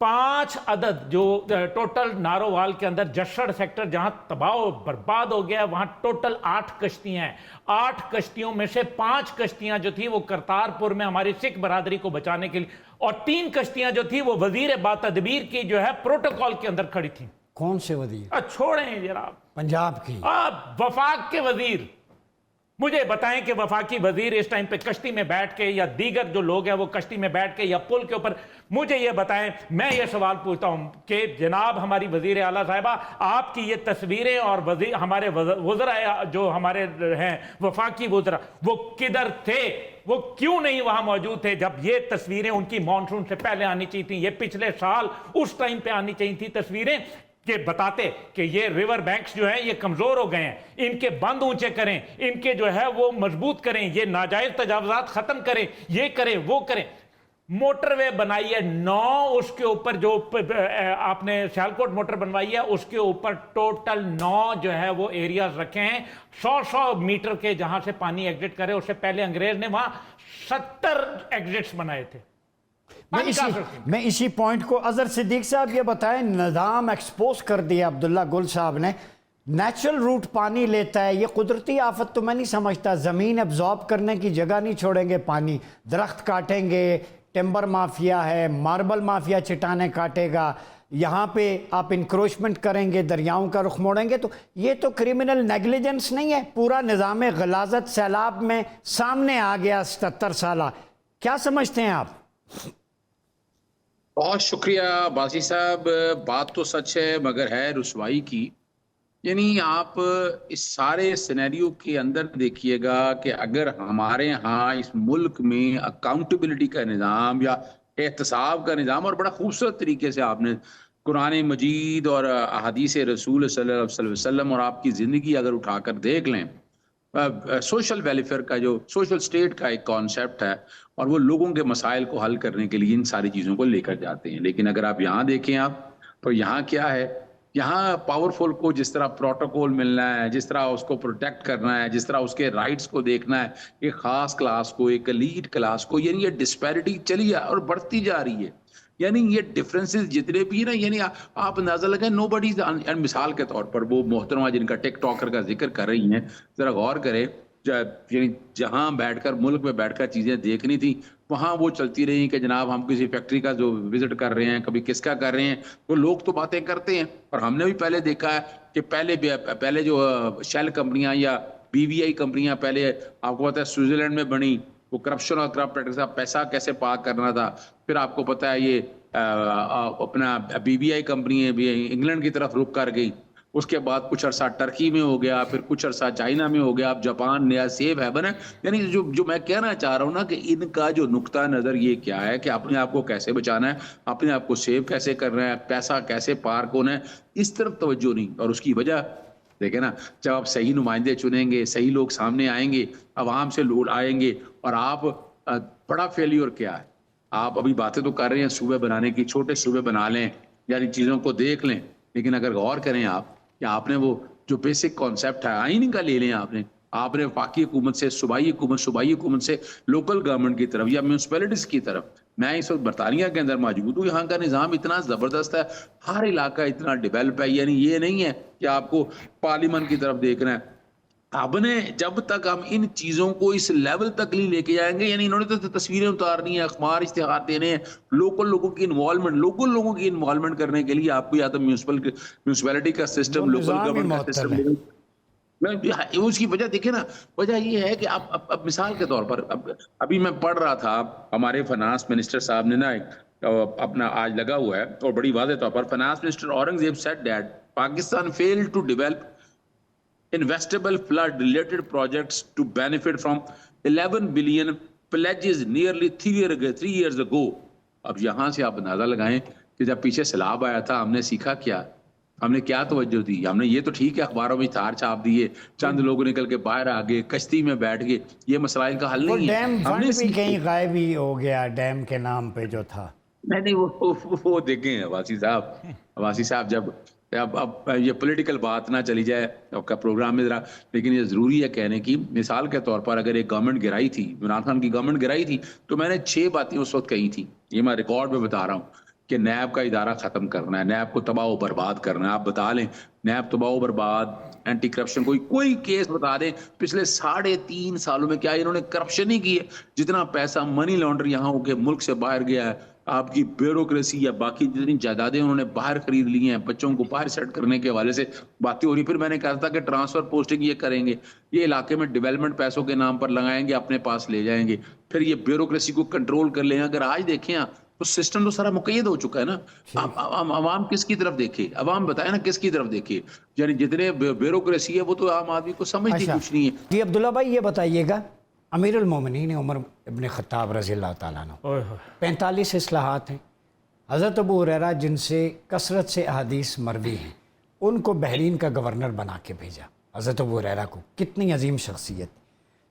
5 عدد جو ٹوٹل نارووال کے اندر جشڑ سیکٹر جہاں تباہ و برباد ہو گیا، وہاں ٹوٹل 8 کشتیاں ہیں. 8 کشتیوں میں سے 5 کشتیاں جو تھی وہ کرتارپور میں ہماری سکھ برادری کو بچانے کے لیے، اور 3 کشتیاں جو تھی وہ وزیر با تدبیر کی جو ہے پروٹوکول کے اندر کھڑی تھیں. کون سے وزیر؟ چھوڑیں جناب، پنجاب کی وفاق کے وزیر. مجھے بتائیں کہ وفاقی وزیر اس ٹائم پہ کشتی میں بیٹھ کے، یا دیگر جو لوگ ہیں وہ کشتی میں بیٹھ کے یا پل کے اوپر، مجھے یہ بتائیں، میں یہ سوال پوچھتا ہوں کہ جناب ہماری وزیر اعلیٰ صاحبہ، آپ کی یہ تصویریں اور ہمارے وزراء جو ہمارے ہیں وفاقی وزراء، وہ کدھر تھے؟ وہ کیوں نہیں وہاں موجود تھے جب یہ تصویریں ان کی مانسون سے پہلے آنی چاہیے تھیں؟ یہ پچھلے سال اس ٹائم پہ آنی چاہیے تھی تصویریں کہ بتاتے کہ یہ ریور بینکس جو ہیں یہ کمزور ہو گئے ہیں، ان کے بند اونچے کریں، ان کے جو ہے وہ مضبوط کریں، یہ ناجائز تجاوزات ختم کریں، یہ کریں وہ کریں. موٹر وے بنائی ہے 9، اس کے اوپر جو آپ نے سیالکوٹ موٹر بنوائی ہے اس کے اوپر ٹوٹل 9 جو ہے وہ ایریاز رکھے ہیں 100 میٹر کے، جہاں سے پانی ایگزٹ کرے. اس سے پہلے انگریز نے وہاں 70 ایگزٹس بنائے تھے. میں اسی پوائنٹ کو، اظہر صدیق صاحب یہ بتائیں، نظام ایکسپوز کر دیا عبداللہ گل صاحب نے، نیچرل روٹ پانی لیتا ہے، یہ قدرتی آفت تو میں نہیں سمجھتا. زمین ابزارب کرنے کی جگہ نہیں چھوڑیں گے پانی، درخت کاٹیں گے، ٹمبر مافیا ہے، ماربل مافیا چٹانیں کاٹے گا، یہاں پہ آپ انکروچمنٹ کریں گے، دریاؤں کا رخ موڑیں گے، تو یہ تو کرمنل نیگلیجنس نہیں ہے؟ پورا نظام غلاظت سیلاب میں سامنے آ گیا 77 سالہ. کیا سمجھتے ہیں آپ؟ بہت شکریہ باسی صاحب. بات تو سچ ہے مگر ہے رسوائی کی. یعنی آپ اس سارے سینیریو کے اندر دیکھیے گا کہ اگر ہمارے ہاں اس ملک میں اکاؤنٹیبلٹی کا نظام یا احتساب کا نظام، اور بڑا خوبصورت طریقے سے آپ نے قرآن مجید اور احادیث رسول صلی اللہ علیہ وسلم اور آپ کی زندگی اگر اٹھا کر دیکھ لیں، سوشل ویلفیئر کا جو سوشل سٹیٹ کا ایک کانسیپٹ ہے، اور وہ لوگوں کے مسائل کو حل کرنے کے لیے ان ساری چیزوں کو لے کر جاتے ہیں. لیکن اگر آپ یہاں دیکھیں آپ تو یہاں کیا ہے، یہاں پاورفل کو جس طرح پروٹوکول ملنا ہے، جس طرح اس کو پروٹیکٹ کرنا ہے، جس طرح اس کے رائٹس کو دیکھنا ہے، ایک خاص کلاس کو، ایک لیڈ کلاس کو، یعنی یہ ڈسپیرٹی چلی ہے اور بڑھتی جا رہی ہے. یعنی یہ ڈفرینسز جتنے بھی نا، یعنی آپ اندازہ لگائیں، نو بڈی. مثال کے طور پر وہ محترمہ جن کا ٹک ٹاکر کا ذکر کر رہی ہیں، ذرا غور کریں، یعنی جہاں بیٹھ کر ملک میں بیٹھ کر چیزیں دیکھنی تھی وہاں وہ چلتی رہی کہ جناب ہم کسی فیکٹری کا جو وزٹ کر رہے ہیں، کبھی کس کا کر رہے ہیں. وہ لوگ تو باتیں کرتے ہیں، اور ہم نے بھی پہلے دیکھا ہے کہ پہلے جو شیل کمپنیاں یا بی وی آئی کمپنیاں پہلے آپ کو پتا ہے سوئٹزرلینڈ میں بنی، وہ کرپشن اور کرپٹ پریکٹس کا پیسہ کیسے پاک کرنا تھا. پھر آپ کو پتا ہے یہ اپنا بی وی آئی کمپنی بھی انگلینڈ کی طرف رک کر گئی. اس کے بعد کچھ عرصہ ٹرکی میں ہو گیا، پھر کچھ عرصہ چائنا میں ہو گیا، اب جاپان نیا سیب ہے بنا. یعنی جو میں کہنا چاہ رہا ہوں نا کہ ان کا جو نقطہ نظر یہ کیا ہے کہ اپنے آپ کو کیسے بچانا ہے، اپنے آپ کو سیو کیسے کرنا ہے، پیسہ کیسے پارک ہونا ہے، اس طرف توجہ نہیں. اور اس کی وجہ دیکھیں نا، جب آپ صحیح نمائندے چنیں گے، صحیح لوگ سامنے آئیں گے، عوام سے لوگ آئیں گے، اور آپ بڑا فیلیور کیا ہے، آپ ابھی باتیں تو کر رہے ہیں صوبے بنانے کی، چھوٹے صوبے بنا لیں، یعنی چیزوں کو دیکھ لیں، لیکن اگر غور کریں آپ کہ آپ نے وہ جو بیسک کانسیپٹ ہے آئین کا لے لیں، آپ نے وفاقی حکومت سے صوبائی حکومت سے لوکل گورنمنٹ کی طرف یا میونسپلٹیز کی طرف. میں اس وقت برطانیہ کے اندر موجود ہوں، یہاں کا نظام اتنا زبردست ہے، ہر علاقہ اتنا ڈیولپ ہے. یعنی یہ نہیں ہے کہ آپ کو پارلیمنٹ کی طرف دیکھنا ہے. اب نے جب تک ہم ان چیزوں کو اس لیول تک نہیں لے کے جائیں گے، یعنی انہوں نے تو تصویریں اتارنی ہے، اخبار اشتہار دینے ہیں، لوکل لوگوں کی انوالومنٹ کرنے کے لیے آپ کو یا تو میونسپلٹی کا سسٹم، لوکل گورنمنٹ کا سسٹم. اس کی وجہ دیکھیں نا، وجہ یہ ہے کہ اب مثال کے طور پر ابھی میں پڑھ رہا تھا، ہمارے فائنانس منسٹر صاحب نے نا اپنا آج لگا ہوا ہے اور بڑی واضح طور پر finance minister Aurangzeb said that Pakistan failed to develop investable flood related projects to benefit from 11 billion pledges nearly 3 years ago. اب یہاں سے آپ اندازہ لگائیں کہ جب پیچھے سیلاب آیا تھا ہم نے سیکھا کیا، ہم نے کیا توجہ دی. ہم نے یہ تو ٹھیک ہے اخباروں میں تھار چھاپ دیے، چند لوگ نکل کے باہر آ گئے، کشتی میں بیٹھ گئے، یہ مسائل کا حل نہیں ہے. ڈیم فنڈ بھی کہیں غائب ہی ہو گیا، ڈیم کے نام پہ جو تھا. نہیں وہ دیکھیں واسی صاحب جب اب یہ پولیٹیکل بات نہ چلی جائے آپ کا پروگرام میں ذرا، لیکن یہ ضروری ہے کہنے کی. مثال کے طور پر اگر ایک گورنمنٹ گرائی تھی، عمران خان کی گورنمنٹ گرائی تھی، تو میں نے 6 باتیں اس وقت کہی تھی، یہ میں ریکارڈ میں بتا رہا ہوں کہ نیب کا ادارہ ختم کرنا ہے, نیب کو تباہ و برباد کرنا ہے. آپ بتا لیں نیب تباہ و برباد, اینٹی کرپشن کوئی کیس بتا دیں پچھلے 3.5 سالوں میں کیا انہوں نے کرپشن ہی کی ہے. جتنا پیسہ منی لانڈر یہاں ہو کے ملک سے باہر گیا ہے, آپ کی بیوروکریسی یا باقی جتنی جائیدادیں انہوں نے باہر خرید لی ہیں, بچوں کو باہر سیٹ کرنے کے حوالے سے باتیں ہو رہی. پھر میں نے کہا تھا کہ ٹرانسفر پوسٹنگ یہ کریں گے, یہ علاقے میں ڈیولپمنٹ پیسوں کے نام پر لگائیں گے, اپنے پاس لے جائیں گے, پھر یہ بیوروکریسی کو کنٹرول کر لیں. اگر آج دیکھیں تو سسٹم تو سارا مقید ہو چکا ہے نا. عوام کس کی طرف دیکھے, عوام بتائے نا کس کی طرف دیکھے. یعنی جتنے بیوروکریسی ہے وہ تو عام آدمی کو سمجھتی کچھ نہیں ہے. جی عبداللہ بھائی یہ بتائیے گا, امیر المومنین عمر ابن خطاب رضی اللہ تعالیٰ عنہ 45 اصلاحات ہیں. حضرت ابو ہریرہ جن سے کثرت سے احادیث مروی ہیں, ان کو بحرین کا گورنر بنا کے بھیجا. حضرت ابو ہریرہ کو, کتنی عظیم شخصیت.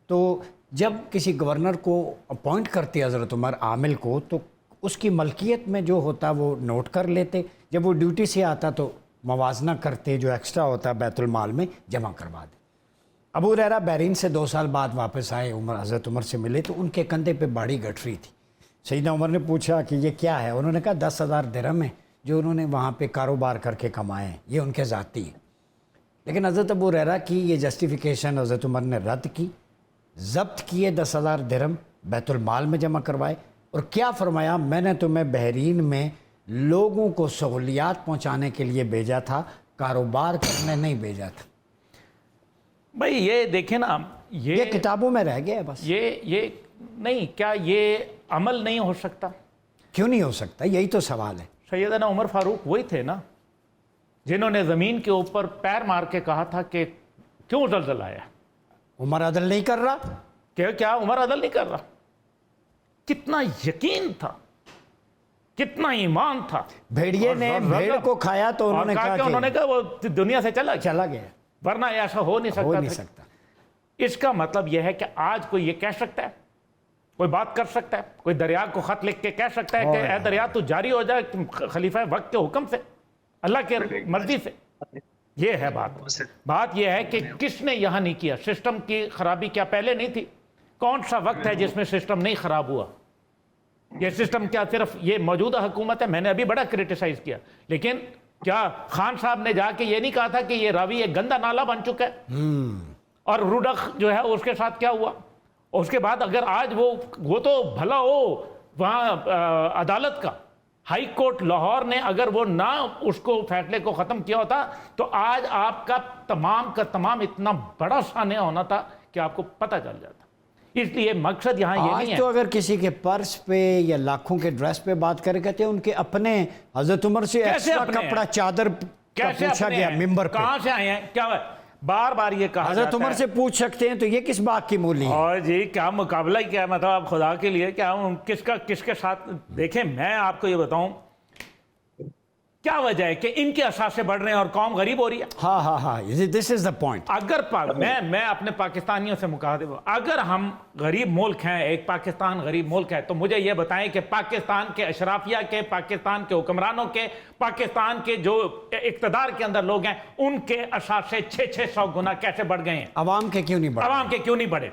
تو جب کسی گورنر کو اپوائنٹ کرتے حضرت عمر عامل کو, تو اس کی ملکیت میں جو ہوتا وہ نوٹ کر لیتے, جب وہ ڈیوٹی سے آتا تو موازنہ کرتے, جو ایکسٹرا ہوتا بیت المال میں جمع کروا دے. ابو ہریرہ بحرین سے 2 سال بعد واپس آئے, حضرت عمر سے ملے تو ان کے کندھے پہ باڑی گٹھ رہی تھی. سیدنا عمر نے پوچھا کہ یہ کیا ہے؟ انہوں نے کہا 10,000 درہم ہیں جو انہوں نے وہاں پہ کاروبار کر کے کمائے ہیں, یہ ان کے ذاتی ہیں. لیکن حضرت ابو ہریرہ کی یہ جسٹیفیکیشن حضرت عمر نے رد کی, ضبط کیے 10,000 درہم بیت المال میں جمع کروائے, اور کیا فرمایا, میں نے تمہیں بحرین میں لوگوں کو سہولیات پہنچانے کے لیے بھیجا تھا, کاروبار کرنے نہیں بھیجا تھا. بھائی یہ دیکھیں نا, یہ کتابوں میں رہ گیا ہے بس. یہ نہیں, کیا یہ عمل نہیں ہو سکتا؟ کیوں نہیں ہو سکتا, یہی تو سوال ہے. سیدنا عمر فاروق وہی تھے نا جنہوں نے زمین کے اوپر پیر مار کے کہا تھا کہ کیوں زلزلہ آیا. عمر عدل نہیں کر رہا, کیا عمر عدل نہیں کر رہا؟ کتنا یقین تھا, کتنا ایمان تھا. بھیڑیے نے بھیڑ کو کھایا تو انہوں نے کہا وہ دنیا سے چلا گیا, ورنہ ایسا ہو نہیں سکتا. اس کا مطلب یہ ہے کہ آج کوئی یہ کہہ سکتا ہے, کوئی بات کر سکتا ہے, کوئی دریا کو خط لکھ کے کہہ سکتا ہے کہ اے دریا تو جاری ہو جائے خلیفہ وقت کے حکم سے, اللہ کے مرضی سے. یہ ہے بات یہ ہے کہ کس نے یہاں نہیں کیا. سسٹم کی خرابی کیا پہلے نہیں تھی؟ کون سا وقت ہے جس میں سسٹم نہیں خراب ہوا؟ یہ سسٹم کیا صرف یہ موجودہ حکومت ہے؟ میں نے ابھی بڑا کرٹیسائز کیا, لیکن کیا خان صاحب نے جا کے یہ نہیں کہا تھا کہ یہ راوی ایک گندا نالا بن چکا ہے, اور روڈخ جو ہے اس کے ساتھ کیا ہوا؟ اس کے بعد اگر آج وہ تو بھلا ہو وہاں عدالت کا, ہائی کورٹ لاہور نے اگر وہ نہ اس کو فیصلے کو ختم کیا ہوتا تو آج آپ کا تمام اتنا بڑا سانحہ ہونا تھا کہ آپ کو پتہ چل جاتا. اس لیے مقصد یہاں یہ نہیں ہے. آج تو اگر کسی کے پرس پہ یا لاکھوں کے ڈریس پہ بات کرے, کہتے ہیں ان کے اپنے حضرت عمر سے ایکسٹرا کپڑا چادر کا پوچھا گیا ممبر پہ. کہاں سے آئے ہیں؟ کیا بار بار یہ کہا حضرت عمر سے پوچھ سکتے ہیں, تو یہ کس بات کی مولی ہے؟ اور جی کیا مقابلہ کیا ہے, مطلب آپ خدا کے لیے کیا کس کے ساتھ. دیکھیں میں آپ کو یہ بتاؤں کیا وجہ ہے کہ ان کے اثاثے بڑھ رہے ہیں اور قوم غریب ہو رہی ہے. ہاں this is the point. اگر میں اپنے پاکستانیوں سے مخاطب ہوں, اگر ہم غریب ملک ہیں, ایک پاکستان غریب ملک ہے, تو مجھے یہ بتائیں کہ پاکستان کے اشرافیہ کے, پاکستان کے حکمرانوں کے, پاکستان کے جو اقتدار کے اندر لوگ ہیں, ان کے اثاثے 600 گنا کیسے بڑھ گئے ہیں؟ عوام کے کیوں نہیں بڑھے؟ عوام کے کیوں نہیں بڑھے؟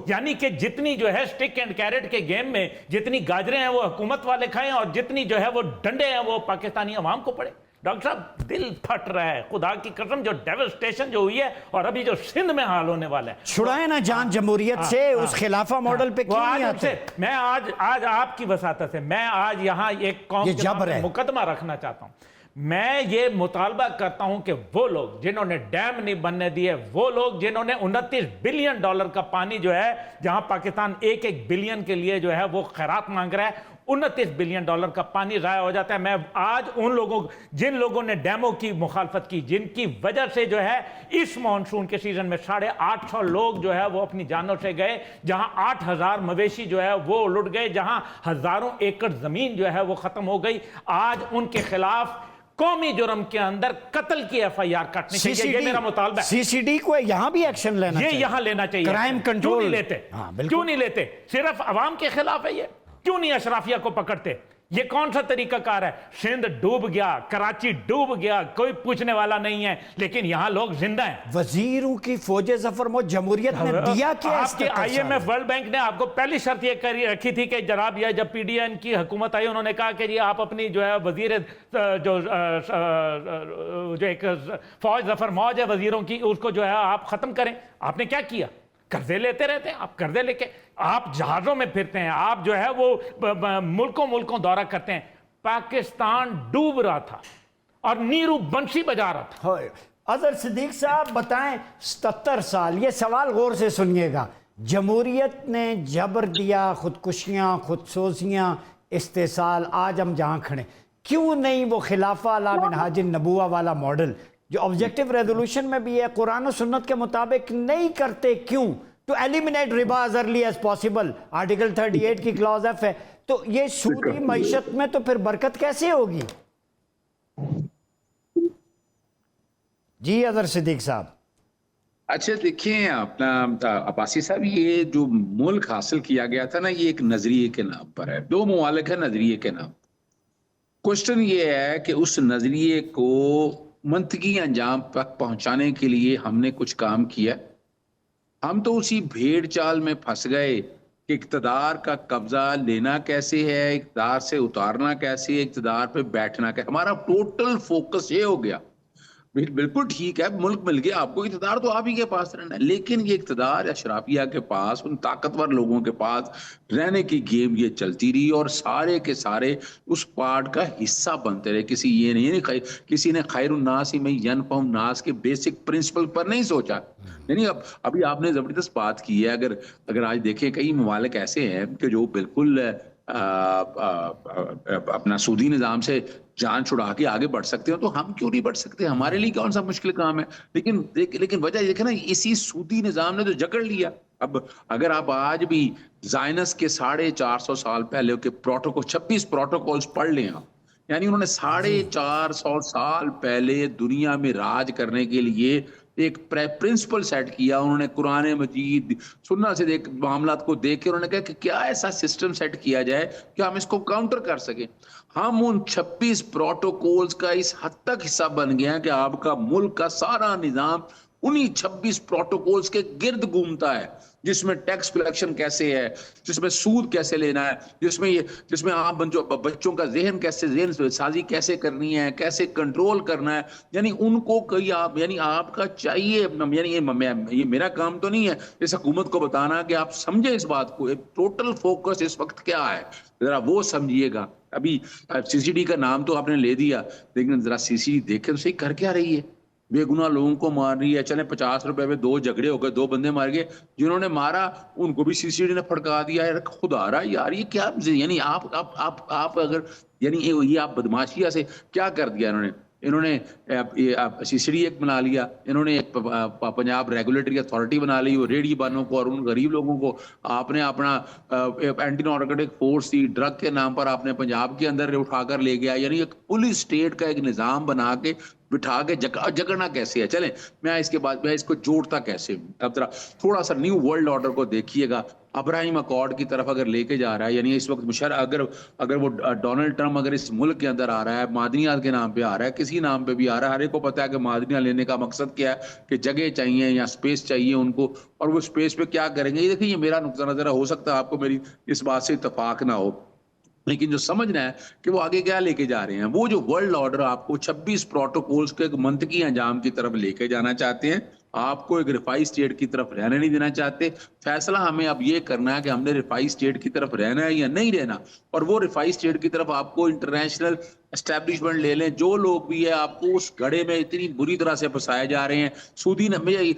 یعنی کہ جتنی جو ہے سٹک اینڈ کیرٹ کے گیم میں جتنی گاجریں ہیں وہ حکومت والے کھائیں, اور جتنی جو ہے وہ ڈنڈے ہیں وہ پاکستانی عوام کو پڑے. ڈاکٹر صاحب دل پھٹ رہا ہے, خدا کی قسم جو ڈیوسٹیشن جو ہوئی ہے, اور ابھی جو سندھ میں حال ہونے والا ہے. چھڑائیں نا جان جمہوریت سے, اس خلافہ ماڈل پہ کیوں نہیں آتے؟ میں آج آپ کی وساطت سے میں آج یہاں ایک قوم کے مقدمہ رکھنا چاہتا ہوں. میں یہ مطالبہ کرتا ہوں کہ وہ لوگ جنہوں نے ڈیم نہیں بننے دیے, وہ لوگ جنہوں نے $29 بلین کا پانی جو ہے, جہاں پاکستان 1 بلین کے لیے جو ہے وہ خیرات مانگ رہا ہے, $29 بلین کا پانی ضائع ہو جاتا ہے. میں آج ان لوگوں, جن لوگوں نے ڈیموں کی مخالفت کی, جن کی وجہ سے جو ہے اس مانسون کے سیزن میں 850 لوگ جو ہے وہ اپنی جانوں سے گئے, جہاں 8000 مویشی جو ہے وہ لٹ گئے, جہاں ہزاروں ایکڑ زمین جو ہے وہ ختم ہو گئی. آج ان کے خلاف قومی جرم کے اندر قتل کی FIR کٹنی چاہیے. یہ میرا مطالبہ ہے. CCD کو یہاں بھی ایکشن لینا چاہیے, یہ یہاں لینا چاہیے. کرائم کنٹرول کیوں نہیں لیتے؟ صرف عوام کے خلاف ہے یہ. کیوں نہیں اشرافیہ کو پکڑتے؟ یہ کون سا طریقہ کار ہے؟ سندھ ڈوب گیا، کراچی ڈوب گیا، کوئی پوچھنے والا نہیں ہے، لیکن یہاں لوگ زندہ ہیں۔ وزیروں کی فوج ظفر موت جمہوریت نے دیا کیا؟ آپ کی I M F World Bank نے آپ کو پہلی شرط یہ رکھی تھی کہ جناب یہ جب پی ڈی این کی حکومت آئی، انہوں نے کہا کہ جی آپ اپنی جو ہے وزیر جو ایک فوج ظفر موج ہے وزیروں کی، اس کو جو ہے آپ ختم کریں۔ آپ نے کیا کیا؟ قرضے لیتے رہتے ہیں، آپ قرضے لے کے آپ جہازوں میں پھرتے ہیں، آپ جو ہے وہ ملکوں دورہ کرتے ہیں۔ پاکستان ڈوب رہا تھا اور نیرو بنشی بجا رہا تھا۔ اظہر صدیق صاحب بتائیں، 77 سال، یہ سوال غور سے سنیے گا، جمہوریت نے جبر دیا، خودکشیاں، خودسوزیاں، استحصال، آج ہم جہاں کھڑے، کیوں نہیں وہ خلافہ علی منہاج النبوہ والا ماڈل جو آبجیکٹو ریزولوشن میں بھی ہے، قرآن و سنت کے مطابق نہیں کرتے؟ کیوں؟ ٹو ایلیمنیٹ ربا as early as possible، article 38 کی کلاز ایف ہے۔ تو یہ سودی معیشت میں تو پھر برکت کیسے ہوگی؟ جی اظہر صدیق صاحب۔ اچھا دیکھیں اپنا عباسی صاحب، یہ جو ملک حاصل کیا گیا تھا نا، یہ ایک نظریے کے نام پر ہے، دو ممالک ہیں نظریے کے نام۔ کوشچن یہ ہے کہ اس نظریے کو منطقی انجام تک پہنچانے کے لیے ہم نے کچھ کام کیا؟ ہم تو اسی بھیڑ چال میں پھنس گئے کہ اقتدار کا قبضہ لینا کیسے ہے، اقتدار سے اتارنا کیسے ہے، اقتدار پہ بیٹھنا کیسے۔ ہمارا ٹوٹل فوکس یہ ہو گیا۔ بالکل ٹھیک ہے، ملک مل گیا آپ کو، اقتدار تو آپ ہی کے پاس رہنا ہے، لیکن یہ اقتدار اشرافیہ کے پاس، ان طاقتور لوگوں کے پاس رہنے کی گیم یہ چلتی رہی اور سارے کے سارے اس پارٹ کا حصہ بنتے رہے۔ کسی یہ نہیں، کسی نے خیر الناس میں ینفع الناس کے بیسک پرنسپل پر نہیں سوچا۔ یعنی ابھی آپ نے زبردست بات کی ہے، اگر آج دیکھیں کئی ممالک ایسے ہیں کہ جو بالکل اپنا سودی نظام سے جان چھڑا کے آگے بڑھ سکتے ہیں، تو ہم کیوں نہیں بڑھ سکتے؟ ہمارے لیے کون سا مشکل کام ہے؟ لیکن وجہ یہ نا، اسی سودی نظام نے تو جکڑ لیا۔ اب اگر آپ آج بھی زائنس کے 450 سال پہلے کے پروٹوکول 26 پروٹوکولز پڑھ لیں آپ، یعنی انہوں نے 450 سال پہلے دنیا میں راج کرنے کے لیے ایک پرنسپل سیٹ کیا۔ انہوں نے قرآن مجید سنت سے معاملات کو دیکھ کے انہوں نے کہا کہ کیا ایسا سسٹم سیٹ کیا جائے کہ ہم اس کو کاؤنٹر کر سکیں۔ ہم ان 26 پروٹوکولز کا اس حد تک حصہ بن گئے ہیں کہ آپ کا ملک کا سارا نظام انہی 26 پروٹوکولز کے گرد گھومتا ہے، جس میں ٹیکس کلیکشن کیسے ہے، جس میں سود کیسے لینا ہے، جس میں آپ بچوں کا ذہن سازی کیسے کرنی ہے، کیسے کنٹرول کرنا ہے۔ یعنی ان کو یعنی آپ کا چاہیے، یعنی یہ میرا کام تو نہیں ہے اس حکومت کو بتانا کہ آپ سمجھے اس بات کو۔ ٹوٹل فوکس اس وقت کیا ہے، ذرا وہ سمجھیے گا۔ ابھی سی سی ڈی کا نام تو آپ نے لے دیا، لیکن ذرا سی سی ڈی دیکھیں تو صحیح کر کیا رہی ہے؟ بے گناہ لوگوں کو مار رہی ہے۔ چلے 50 روپے میں 2 جھگڑے ہو گئے، 2 بندے مار گئے، جنہوں نے مارا ان کو بھی سی سی ڈی نے پھڑکا دیا ہے۔ خدا رہا یار، یہ کیا؟ یعنی آپ اگر یعنی یہ آپ بدماشیہ سے کیا کر دیا انہوں نے سی سی ڈی ایک بنا لیا، انہوں نے ایک پنجاب ریگولیٹری اتھارٹی بنا لی، وہ ریڑھی بانوں کو اور ان غریب لوگوں کو آپ نے اپنا اینٹی نارکوٹک فورس تھی ڈرگ کے نام پر آپ نے پنجاب کے اندر اٹھا کر لے گیا۔ یعنی ایک پولیس اسٹیٹ کا ایک نظام بنا کے بٹھا کے جگڑنا کیسے ہے؟ چلیں میں اس کے بعد میں اس کو جوڑتا کیسے ہوں۔ اب ذرا تھوڑا سا نیو ورلڈ آرڈر کو دیکھیے گا، ابراہیم اکارڈ کی طرف اگر لے کے جا رہا ہے، یعنی اس وقت اگر وہ ڈونلڈ ٹرمپ اگر اس ملک کے اندر آ رہا ہے، معدنیات کے نام پہ آ رہا ہے، کسی نام پہ بھی آ رہا ہے، ہر ایک کو پتا ہے کہ معدنیات لینے کا مقصد کیا ہے، کہ جگہ چاہیے یا اسپیس چاہیے ان کو، اور وہ اسپیس پہ کیا کریں گے۔ یہ دیکھیں، یہ میرا نقطہ نظر ہو سکتا ہے آپ کو میری اس بات سے اتفاق نہ ہو، لیکن جو سمجھنا ہے کہ وہ آگے کیا لے کے جا رہے ہیں، وہ جو ورلڈ آرڈر آپ کو 26 پروٹوکولز کے ایک منطقی انجام کی طرف لے کے جانا چاہتے ہیں، آپ کو ایک رفائی اسٹیٹ کی طرف رہنے نہیں دینا چاہتے۔ فیصلہ ہمیں اب یہ کرنا ہے کہ ہم نے رفائی اسٹیٹ کی طرف رہنا ہے یا نہیں رہنا، اور وہ رفائی اسٹیٹ کی طرف آپ کو انٹرنیشنل اسٹیبلشمنٹ لے لیں، جو لوگ بھی ہے آپ کو اس گڑھے میں اتنی بری طرح سے پھنسائے جا رہے ہیں۔ سودی یہ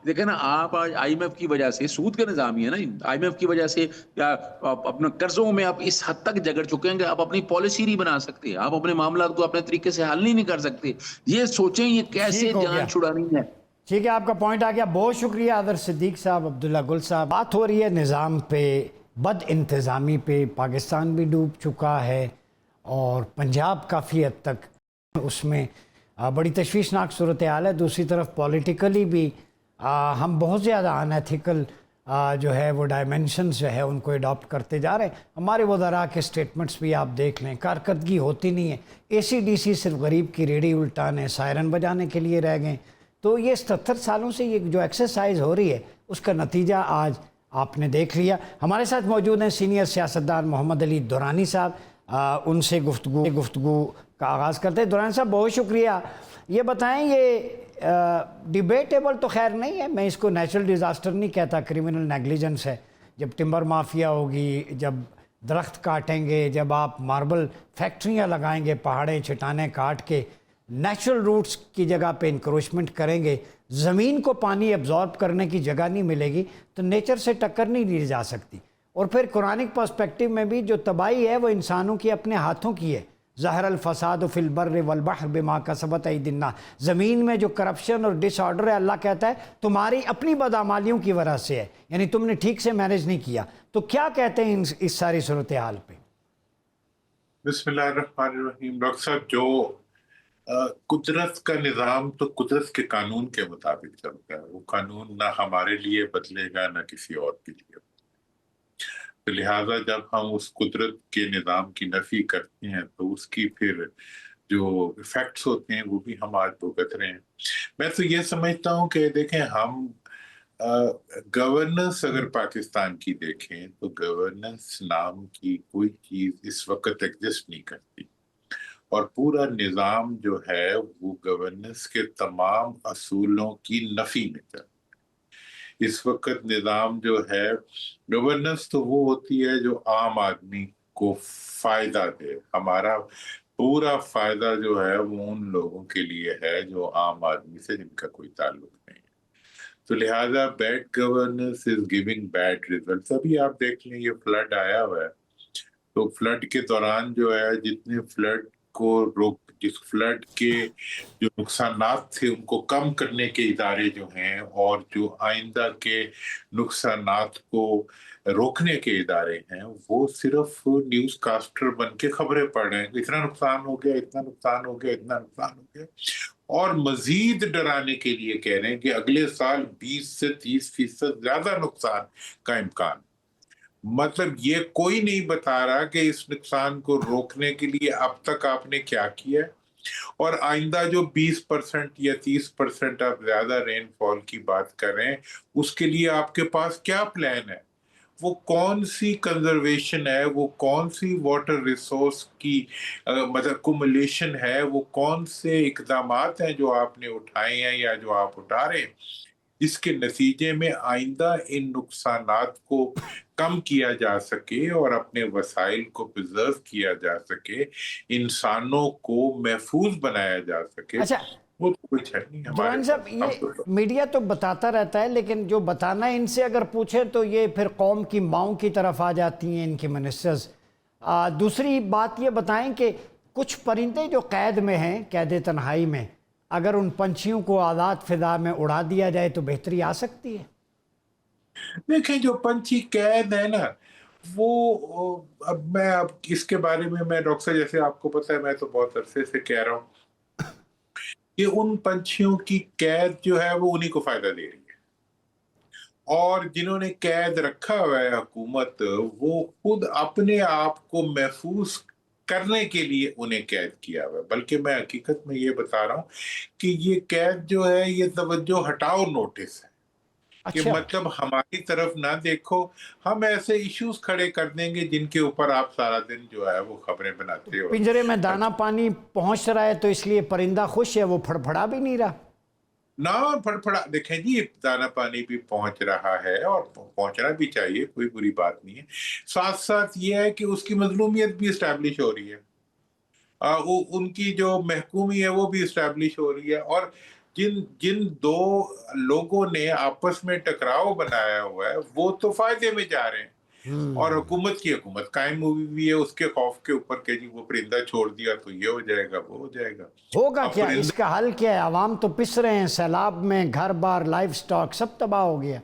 دیکھیں نا، آپ آج آئی ایم ایف کی وجہ سے، سود کے نظام ہی ہے نا، آئی ایم ایف کی وجہ سے یا اپنے قرضوں میں آپ اس حد تک جگڑ چکے ہیں کہ آپ اپنی پالیسی نہیں بنا سکتے، آپ اپنے معاملات کو اپنے طریقے سے حل نہیں کر سکتے۔ یہ سوچیں یہ کیسے جان چھڑانی ہے۔ ٹھیک ہے، آپ کا پوائنٹ آ گیا، بہت شکریہ اظہر صدیق صاحب، عبداللہ گل صاحب۔ بات ہو رہی ہے نظام پہ، بد انتظامی پہ، پاکستان بھی ڈوب چکا ہے اور پنجاب کافی حد تک اس میں بڑی تشویشناک صورتحال ہے۔ دوسری طرف پولیٹیکلی بھی ہم بہت زیادہ ان ایتھیکل جو ہے وہ ڈائمنشنز جو ہے ان کو اڈاپٹ کرتے جا رہے ہیں. ہمارے وزراء کے سٹیٹمنٹس بھی آپ دیکھ لیں, کارکردگی ہوتی نہیں ہے. اے سی ڈی سی صرف غریب کی ریڑھی الٹانے, سائرن بجانے کے لیے رہ گئے. تو یہ 77 سالوں سے یہ جو ایکسرسائز ہو رہی ہے اس کا نتیجہ آج آپ نے دیکھ لیا. ہمارے ساتھ موجود ہیں سینئر سیاستدان محمد علی دورانی صاحب. ان سے گفتگو کا آغاز کرتے ہیں. دورانی صاحب بہت شکریہ. یہ بتائیں, یہ ڈیبیٹیبل تو خیر نہیں ہے, میں اس کو نیچرل ڈیزاسٹر نہیں کہتا, کرمنل نیگلیجنس ہے. جب ٹمبر مافیا ہوگی, جب درخت کاٹیں گے, جب آپ ماربل فیکٹریاں لگائیں گے, پہاڑیں چٹانیں کاٹ کے نیچرل روٹس کی جگہ پہ انکروچمنٹ کریں گے, زمین کو پانی ایبزارب کرنے کی جگہ نہیں ملے گی, تو نیچر سے ٹکر نہیں لی جا سکتی. اور پھر قرآنک پرسپیکٹیو میں بھی جو تباہی ہے وہ انسانوں کی اپنے ہاتھوں کی ہے. ظہر الفساد فی البر والبحر بما کسبت ایدی الناس. زمین میں جو کرپشن اور ڈس آرڈر ہے, اللہ کہتا ہے تمہاری اپنی بدعمالیوں کی وجہ سے ہے, یعنی تم نے ٹھیک سے مینیج نہیں کیا. تو کیا کہتے ہیں اس ساری صورتحال پہ؟ بسم اللہ الرحمن الرحیم. ڈاکٹر صاحب, جو قدرت کا نظام تو قدرت کے قانون کے مطابق چلتا ہے. وہ قانون نہ ہمارے لیے بدلے گا نہ کسی اور کے لیے. تو لہٰذا جب ہم اس قدرت کے نظام کی نفی کرتے ہیں تو اس کی پھر جو ایفیکٹس ہوتے ہیں وہ بھی ہم آج بھگت رہے ہیں. میں تو یہ سمجھتا ہوں کہ دیکھیں, ہم گورننس اگر پاکستان کی دیکھیں تو گورننس نام کی کوئی چیز اس وقت ایگزسٹ نہیں کرتی, اور پورا نظام جو ہے وہ گورننس کے تمام اصولوں کی نفی میں چلتا ہے. اس وقت نظام جو ہے, گورننس تو وہ ہوتی ہے جو عام آدمی کو فائدہ دے. ہمارا پورا فائدہ جو ہے وہ ان لوگوں کے لیے ہے جو عام آدمی سے جن کا کوئی تعلق نہیں ہے. تو لہٰذا bad governance is giving bad results. ابھی آپ دیکھ لیں, یہ فلڈ آیا ہوا ہے, تو فلڈ کے دوران جو ہے جتنے فلڈ کو جس فلڈ کے جو نقصانات تھے ان کو کم کرنے کے ادارے جو ہیں, اور جو آئندہ کے نقصانات کو روکنے کے ادارے ہیں, وہ صرف نیوز کاسٹر بن کے خبریں پڑھ رہے ہیں. اتنا نقصان ہو گیا, اتنا نقصان ہو گیا, اتنا نقصان ہو گیا, اور مزید ڈرانے کے لیے کہہ رہے ہیں کہ اگلے سال 20 سے 30% زیادہ نقصان کا امکان. مطلب یہ کوئی نہیں بتا رہا کہ اس نقصان کو روکنے کے لیے اب تک آپ نے کیا کیا ہے, اور آئندہ جو 20% یا 30% آپ زیادہ رین فال کی بات کر رہے ہیں اس کے لیے آپ کے پاس کیا پلان ہے. وہ کون سی کنزرویشن ہے, وہ کون سی واٹر ریسورس کی مطلب کمولیشن ہے, وہ کون سے اقدامات ہیں جو آپ نے اٹھائے ہیں یا جو آپ اٹھا رہے ہیں, جس کے نتیجے میں آئندہ ان نقصانات کو کم کیا جا سکے اور اپنے وسائل کو پریزرو کیا جا سکے, انسانوں کو محفوظ بنایا جا سکے. اچھا وہ تو کچھ ہے نہیں دورانی صاحب, یہ میڈیا تو بتاتا رہتا ہے, لیکن جو بتانا ان سے اگر پوچھیں تو یہ پھر قوم کی ماؤں کی طرف آ جاتی ہیں ان کی منسٹرز. دوسری بات یہ بتائیں کہ کچھ پرندے جو قید میں ہیں, قید تنہائی میں, اگر ان پنچھیوں کو آزاد فضا میں اڑا دیا جائے تو بہتری آ سکتی ہے. دیکھیں, جو پنچھی قید ہے نا, وہ اب اس کے بارے میں ڈاکٹر جیسے آپ کو پتہ ہے, میں تو بہت عرصے سے کہہ رہا ہوں کہ ان پنچھیوں کی قید جو ہے وہ انہی کو فائدہ دے رہی ہے, اور جنہوں نے قید رکھا ہوا ہے حکومت, وہ خود اپنے آپ کو محفوظ کرنے کے لیے انہیں قید کیا ہوا ہے. بلکہ میں حقیقت میں یہ بتا رہا ہوں کہ یہ قید جو ہے یہ توجہ ہٹاؤ نوٹس ہے, کہ مطلب ہماری طرف نہ دیکھو, ہم ایسے ایشوز کھڑے کر دیں گے جن کے اوپر آپ سارا دن جو ہے وہ خبریں بناتے ہو. پنجرے میں دانا پانی پہنچ رہا ہے تو اس لیے پرندہ خوش ہے, وہ پھڑپھڑا بھی نہیں رہا. نہ پھڑپھڑا, دیکھیں جی دانا پانی بھی پہنچ رہا ہے اور پہنچنا بھی چاہیے, کوئی بری بات نہیں ہے. ساتھ ساتھ یہ ہے کہ اس کی مظلومیت بھی اسٹیبلش ہو رہی ہے, ان کی جو محکومی ہے وہ بھی اسٹیبلش ہو رہی ہے, اور جن دو لوگوں نے آپس میں ٹکراؤ بنایا ہوا ہے وہ تو فائدے میں جا رہے ہیں, اور حکومت کی حکومت قائم ہوئی بھی ہے اس کے خوف کے اوپر کہ جی وہ پرندہ چھوڑ دیا تو یہ ہو جائے گا, وہ ہو جائے گا. ہوگا کیا, اس کا حل کیا ہے؟ عوام تو پس رہے ہیں, سیلاب میں گھر بار لائف سٹاک سب تباہ ہو گیا,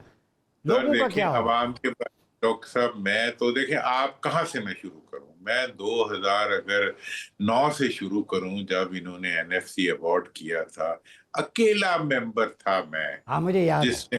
لوگوں کا کیا ہوگا؟ عوام کے بعد ڈاکٹر صاحب, میں تو دیکھیں آپ کہاں سے میں شروع کروں, میں 2009 سے شروع کروں جب انہوں نے NFC ایوارڈ کیا تھا, اکیلا ممبر تھا میں ہاں مجھے یاد جس نے